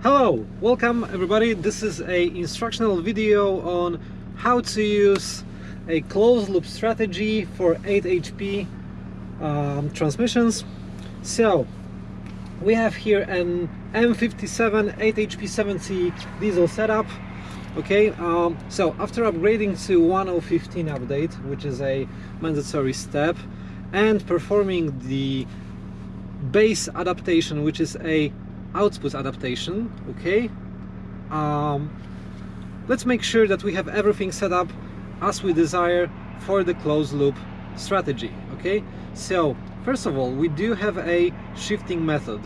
Hello, welcome everybody. This is a instructional video on how to use a closed loop strategy for 8 HP transmissions. So we have here an M57 8 HP 70 diesel setup. Okay, so after upgrading to 1015 update, which is a mandatory step, and performing the base adaptation, which is a output adaptation, okay, let's make sure that we have everything set up as we desire for the closed loop strategy. Okay, so first of all, we do have a shifting method,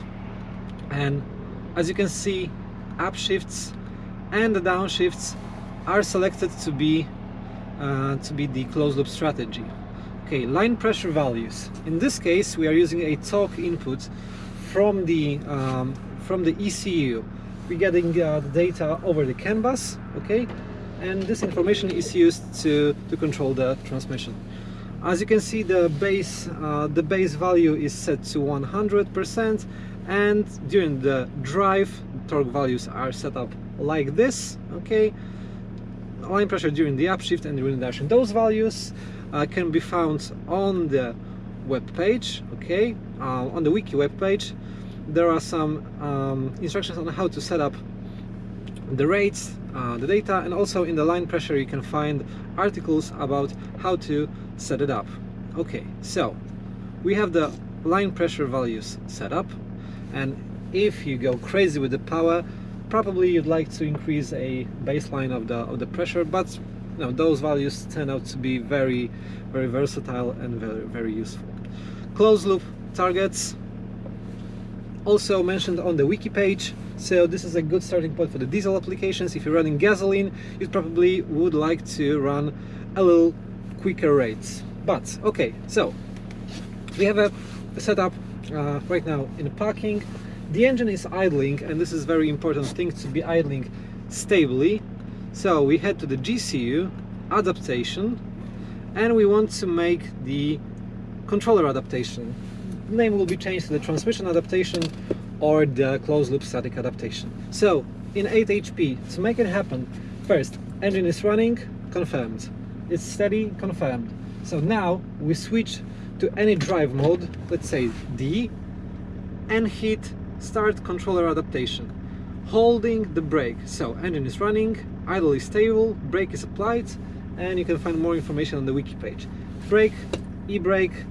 and as you can see, up shifts and the down shifts are selected to be the closed loop strategy. Okay, line pressure values. In this case, we are using a torque input from the ECU. We're getting the data over the CAN bus, okay, and this information is used to control the transmission. As you can see, the base value is set to 100%, and during the drive, torque values are set up like this. Okay, line pressure during the upshift and during the downshift. Those values can be found on the web page. Okay, on the wiki web page. There are some instructions on how to set up the rates, the data, and also in the line pressure you can find articles about how to set it up. Okay, so we have the line pressure values set up, and if you go crazy with the power, probably you'd like to increase a baseline of the pressure, but you know, those values turn out to be very versatile and very useful. Closed loop targets, also mentioned on the wiki page. So this is a good starting point for the diesel applications. If you're running gasoline, you probably would like to run a little quicker rates. But okay, so we have a setup right now in parking. The engine is idling, and this is very important thing, to be idling stably. So we head to the GCU adaptation, and we want to make the controller adaptation. Name will be changed to the transmission adaptation or the closed loop static adaptation. So in 8 HP, to make it happen, first, engine is running, confirmed. It's steady, confirmed. So now we switch to any drive mode, let's say D, and hit start controller adaptation, holding the brake. So engine is running, idle is stable, brake is applied, and you can find more information on the wiki page. Brake, e-brake,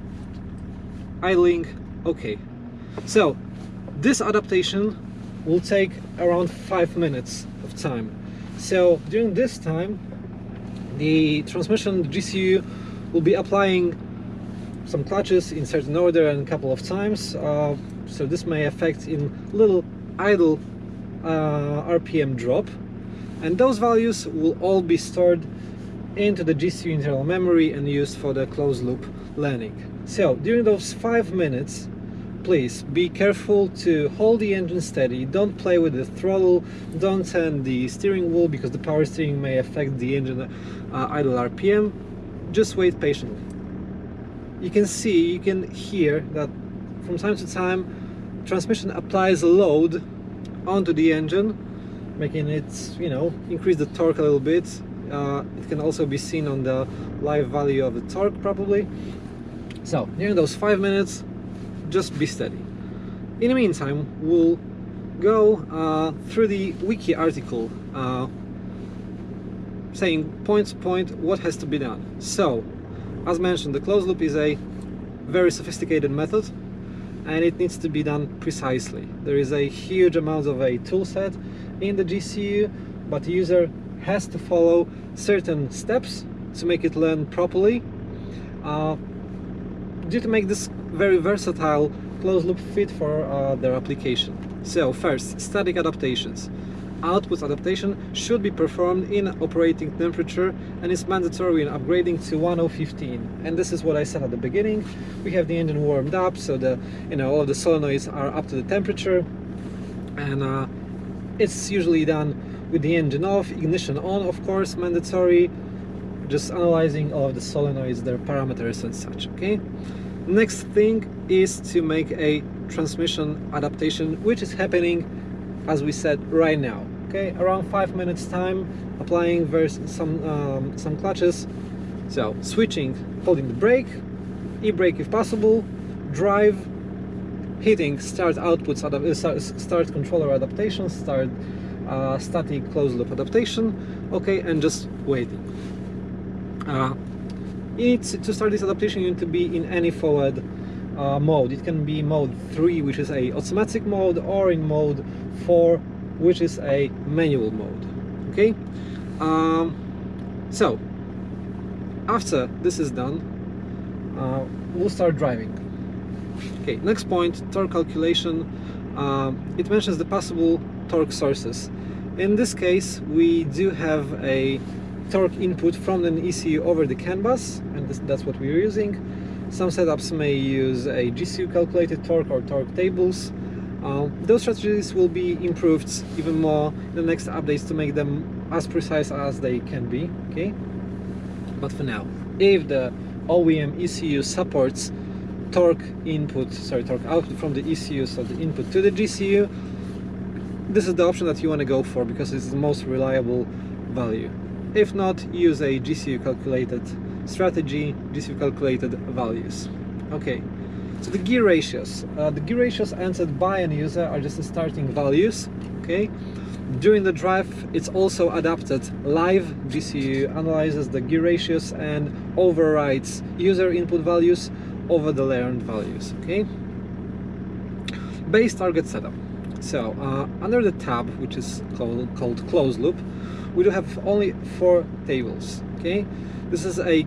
idling. Okay, so this adaptation will take around 5 minutes of time. So during this time, the transmission, the GCU, will be applying some clutches in certain order and a couple of times. So this may affect in little idle RPM drop, and those values will all be stored into the GCU internal memory and used for the closed loop learning. So during those 5 minutes, please be careful to hold the engine steady, don't play with the throttle, don't turn the steering wheel because the power steering may affect the engine idle RPM. Just wait patiently. You can see, you can hear that from time to time transmission applies a load onto the engine, making it, you know, increase the torque a little bit. It can also be seen on the live value of the torque probably. So during those 5 minutes, just be steady. In the meantime, we'll go through the wiki article saying point to point what has to be done. So as mentioned, the closed loop is a very sophisticated method, and it needs to be done precisely. There is a huge amount of a tool set in the GCU, but the user has to follow certain steps to make it learn properly, due to make this very versatile closed loop fit for their application. So first, static adaptations. Output adaptation should be performed in operating temperature, and is mandatory in upgrading to 1015. And this is what I said at the beginning. We have the engine warmed up, so the all of the solenoids are up to the temperature, and it's usually done with the engine off, ignition on, of course, mandatory. Just analyzing all of the solenoids, their parameters and such. Okay. Next thing is to make a transmission adaptation, which is happening as we said right now. Okay, around 5 minutes time, applying some clutches. So switching, holding the brake, e-brake if possible, drive, hitting start start controller adaptation, start static closed loop adaptation, okay, and just waiting. To start this adaptation, you need to be in any forward mode. It can be mode 3, which is a automatic mode, or in mode 4, which is a manual mode. Okay, so after this is done, we'll start driving. Okay, next point, torque calculation. It mentions the possible torque sources. In this case, we do have a torque input from an ECU over the CAN bus, and that's what we're using. Some setups may use a GCU calculated torque or torque tables. Those strategies will be improved even more in the next updates to make them as precise as they can be. Okay, but for now, if the OEM ECU supports torque output from the ECU, so the input to the GCU, this is the option that you want to go for because it's the most reliable value. If not, use a GCU calculated strategy, GCU calculated values. Okay, so the gear ratios. The gear ratios entered by an user are just the starting values. Okay, during the drive, it's also adapted. Live GCU analyzes the gear ratios and overrides user input values over the learned values. Okay, base target setup. So under the tab, which is called closed loop, we do have only 4 tables. Okay, this is a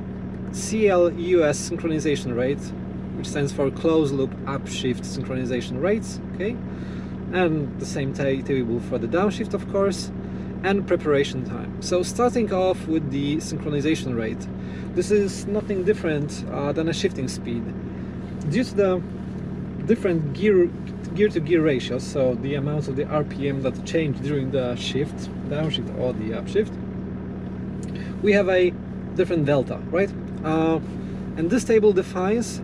CLUS synchronization rate, which stands for closed loop upshift synchronization rates. Okay, and the same table for the downshift, of course, and preparation time. So starting off with the synchronization rate, this is nothing different than a shifting speed. Due to the different gear-to-gear ratios, so the amounts of the RPM that change during the shift, downshift or the upshift, we have a different delta, right? And this table defines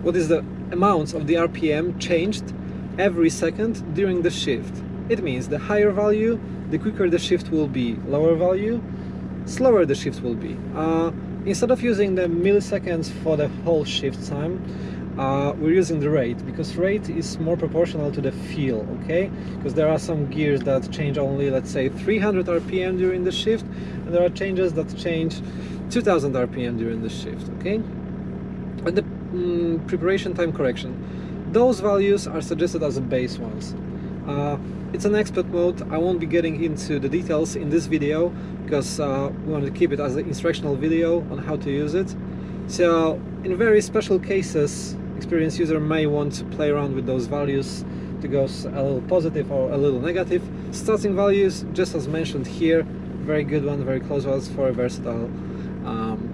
what is the amounts of the RPM changed every second during the shift. It means the higher value, the quicker the shift will be; lower value, slower the shift will be. Instead of using the milliseconds for the whole shift time, we're using the rate, because rate is more proportional to the feel. Okay, because there are some gears that change only, let's say, 300 RPM during the shift, and there are changes that change 2000 RPM during the shift. Okay, and the preparation time correction, those values are suggested as the base ones. It's an expert mode. I won't be getting into the details in this video because we want to keep it as an instructional video on how to use it. So in very special cases, experienced user may want to play around with those values to go a little positive or a little negative. Starting values, just as mentioned here, very good one, very close ones for versatile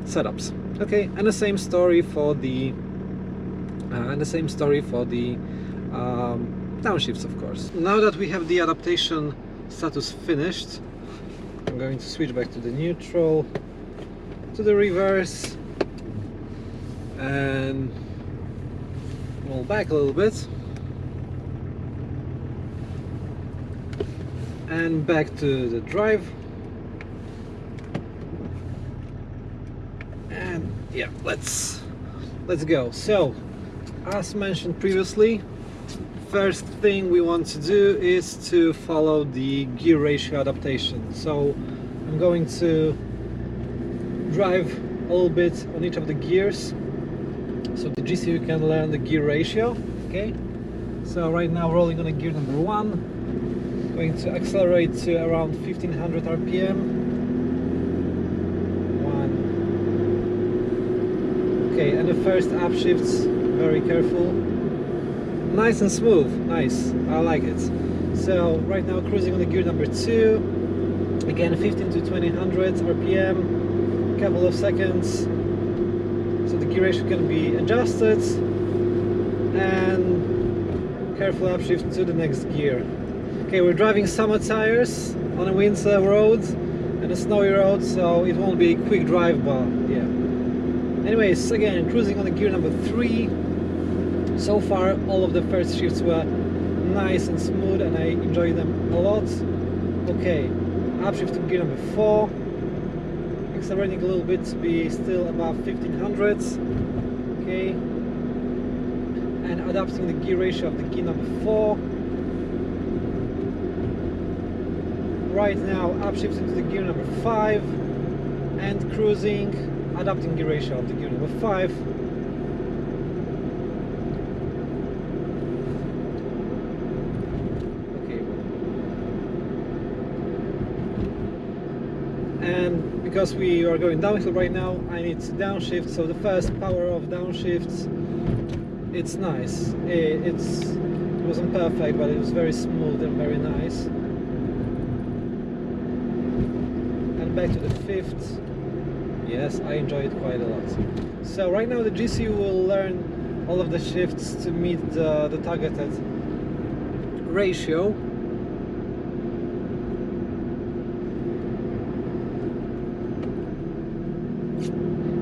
setups. Okay, and the same story for the downshifts, of course. Now that we have the adaptation status finished, I'm going to switch back to the neutral, to the reverse, and roll back a little bit, and back to the drive, and yeah, let's go. So, as mentioned previously, first thing we want to do is to follow the gear ratio adaptation. So I'm going to drive a little bit on each of the gears so the GCU can learn the gear ratio. Okay, so right now rolling on a gear number 1, going to accelerate to around 1500 RPM. 1. Okay, and the first upshifts, very careful. Nice and smooth, nice, I like it. So right now cruising on the gear number 2, again 15 to 2000 RPM, couple of seconds, so the gear ratio can be adjusted, and careful upshift to the next gear. Okay, we're driving summer tires on a winter road and a snowy road, so it won't be a quick drive, but yeah. Anyways, again cruising on the gear number 3. So far, all of the first shifts were nice and smooth, and I enjoy them a lot. Okay, upshift to gear number 4, accelerating a little bit to be still above 1500s. Okay, and adapting the gear ratio of the gear number 4. Right now, upshifting to the gear number 5 and cruising, adapting gear ratio of the gear number 5. Okay, and because we are going downhill right now, I need to downshift. So the first power of downshifts, it's nice. It wasn't perfect, but it was very smooth and very nice. Back to the 5th. Yes, I enjoy it quite a lot. So right now the GCU will learn all of the shifts to meet the targeted ratio.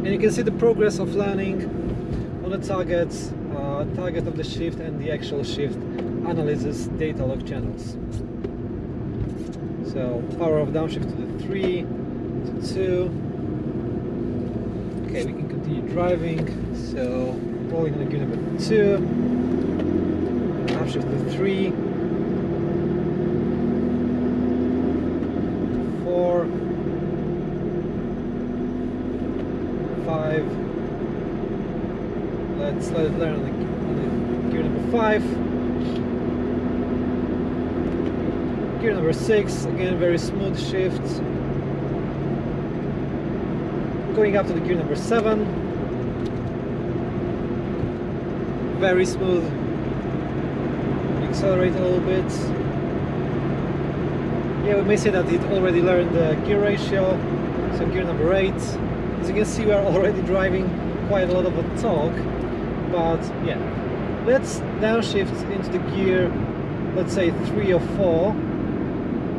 And you can see the progress of learning on the target of the shift and the actual shift analysis data log channels. So power of downshift to the 3, to 2. Okay, we can continue driving. So rolling on gear number 2, upshift to 3, 4, 5. Let's let it learn on the gear number 5. Gear number 6, again very smooth shift. Going up to the gear number 7, very smooth. Accelerate a little bit. Yeah, we may say that it already learned the gear ratio. So gear number 8. As you can see, we are already driving quite a lot of a torque. But yeah, let's downshift into the gear, let's say 3 or 4.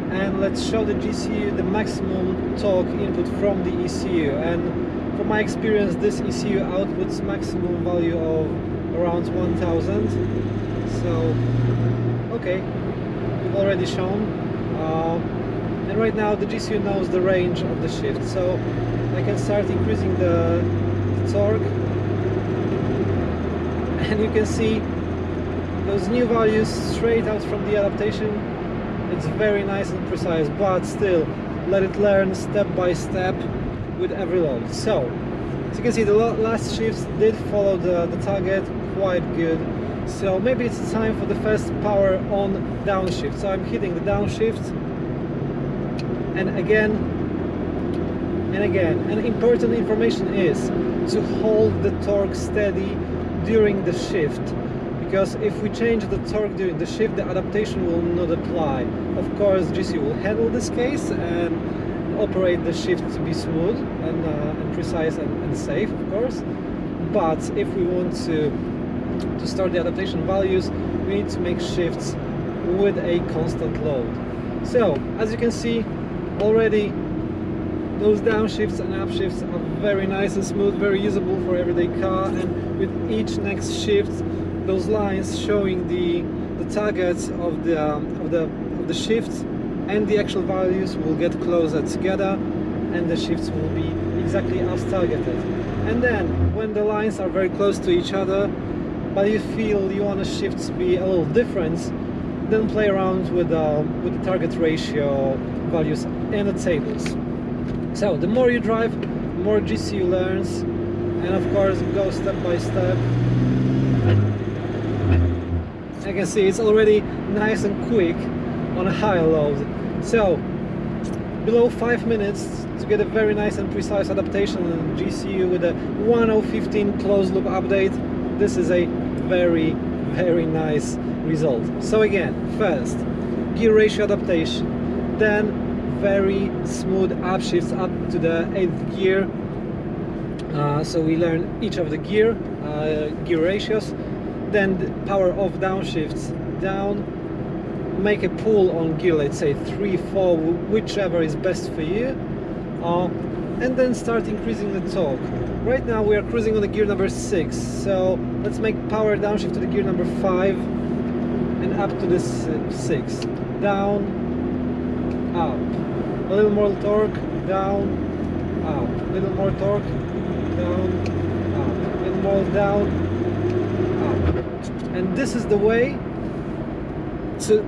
And let's show the GCU the maximum torque input from the ECU. And from my experience, this ECU outputs maximum value of around 1000. So, okay, we've already shown. And right now the GCU knows the range of the shift. So I can start increasing the torque. And you can see those new values straight out from the adaptation. It's very nice and precise, but still let it learn step by step with every load. So, as you can see, the last shifts did follow the target quite good. So maybe it's time for the first power on downshift. So I'm hitting the downshift, and again and again. And important information is to hold the torque steady during the shift. Because if we change the torque during the shift, the adaptation will not apply. Of course, GCU will handle this case and operate the shift to be smooth and precise and safe, of course. But if we want to start the adaptation values, we need to make shifts with a constant load. So, as you can see, already those downshifts and upshifts are very nice and smooth, very usable for everyday car. And with each next shift, those lines showing the targets of the shifts and the actual values will get closer together, and the shifts will be exactly as targeted. And then when the lines are very close to each other, but you feel you want the shifts to be a little different, then play around with the target ratio values in the tables. So the more you drive, the more GCU learns, and of course go step by step. I can see it's already nice and quick on a higher load. So below 5 minutes to get a very nice and precise adaptation on GCU with a 1015 closed loop update. This is a very, very nice result. So again, first gear ratio adaptation, then very smooth upshifts up to the 8th gear. So we learn each of the gear ratios. Then the power of downshifts down, make a pull on gear, let's say 3, 4, whichever is best for you, and then start increasing the torque. Right now we are cruising on the gear number 6, so let's make power downshift to the gear number 5 and up to this 6. Down, up. A little more torque, down, up. A little more torque, down, up. A little more down, up. And this is the way to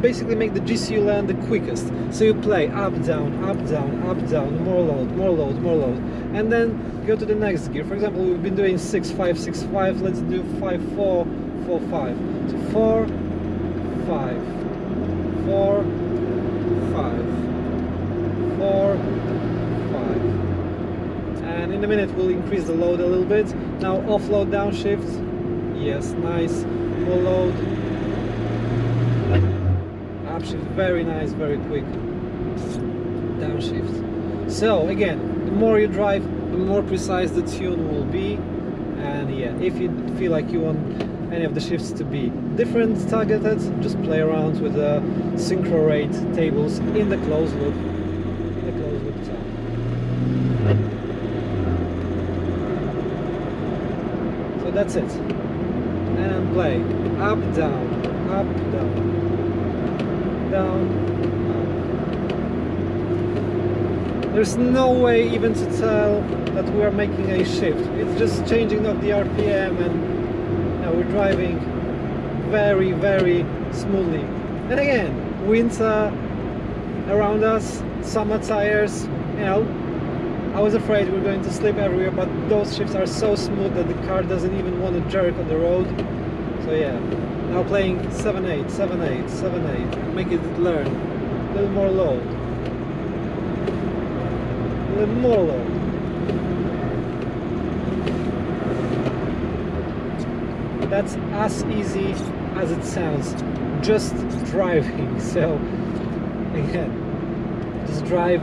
basically make the GCU land the quickest. So you play up, down, up, down, up, down, more load, more load, more load, and then go to the next gear. For example, we've been doing 6, 5, 6, 5. Let's do 5, 4, 4, 5. So 4, 5, 4, 5, 4, 5. And in a minute we'll increase the load a little bit. Now offload, downshift. Yes, nice. More load. Upshift, very nice, very quick. Downshift. So again, the more you drive, the more precise the tune will be. And yeah, if you feel like you want any of the shifts to be different, targeted, just play around with the synchro rate tables in the closed loop. Tab. So that's it. And play up, down, up, down, down, up. There's no way even to tell that we are making a shift. It's just changing of the RPM, and we're driving very, very smoothly. And again, winter around us, summer tires, you know, I was afraid we were going to slip everywhere, but those shifts are so smooth that the car doesn't even want to jerk on the road. So yeah, now playing 7/8, 7/8, 7/8, make it learn. A little more load. A little more load. That's as easy as it sounds, just driving. So again, just drive,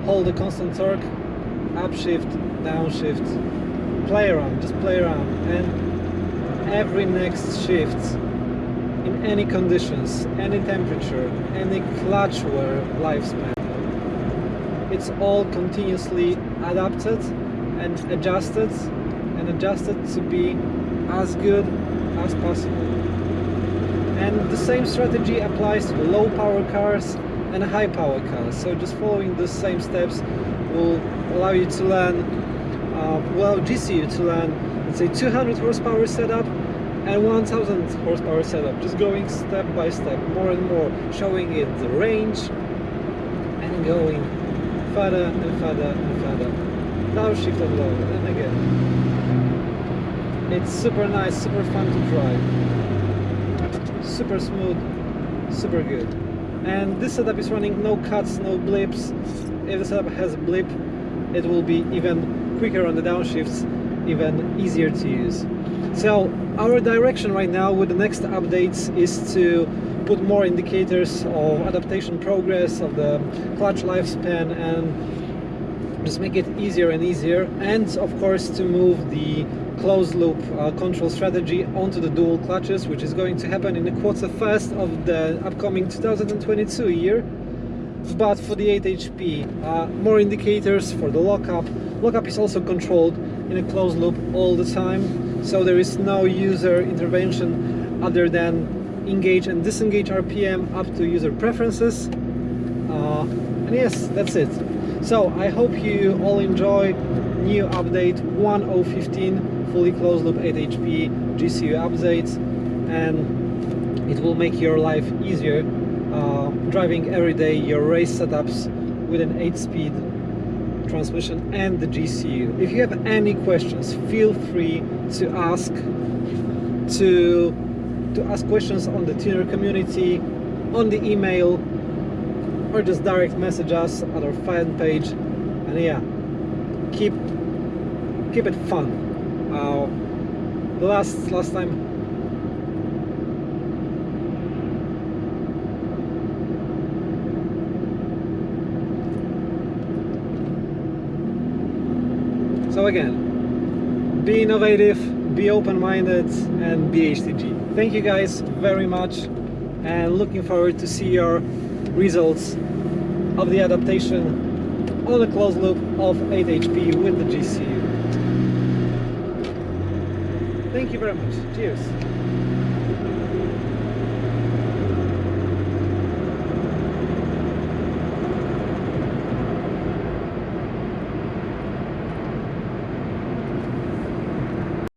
hold a constant torque, upshift, downshift, play around, just play around, and every next shift in any conditions, any temperature, any clutch wear lifespan, it's all continuously adapted and adjusted to be as good as possible. And the same strategy applies to low power cars and high power cars. So just following the same steps will allow you to learn, GCU to learn, let's say 200 horsepower setup and 1000 horsepower setup, just going step by step, more and more, showing it the range and going further and further and further. Downshift and load, and again. It's super nice, super fun to drive, super smooth, super good. And this setup is running no cuts, no blips. If the setup has a blip, it will be even quicker on the downshifts, even easier to use. So our direction right now with the next updates is to put more indicators of adaptation progress, of the clutch lifespan, and just make it easier and easier, and of course to move the closed loop control strategy onto the dual clutches, which is going to happen in the Q1 of the upcoming 2022 year. But for the 8 HP, more indicators for the lockup. Lockup is also controlled in a closed loop all the time, so there is no user intervention other than engage and disengage RPM up to user preferences. And yes, that's it. So I hope you all enjoy new update 1015 fully closed loop 8 HP GCU updates, and it will make your life easier driving every day your race setups with an 8-speed transmission and the GCU. If you have any questions, feel free to ask questions on the tuner community, on the email, or just direct message us at our fan page. And yeah, keep it fun. The last time so again, be innovative, be open-minded, and be HTG. Thank you guys very much, and looking forward to see your results of the adaptation on a closed loop of 8 HP with the GCU. Thank you very much. Cheers.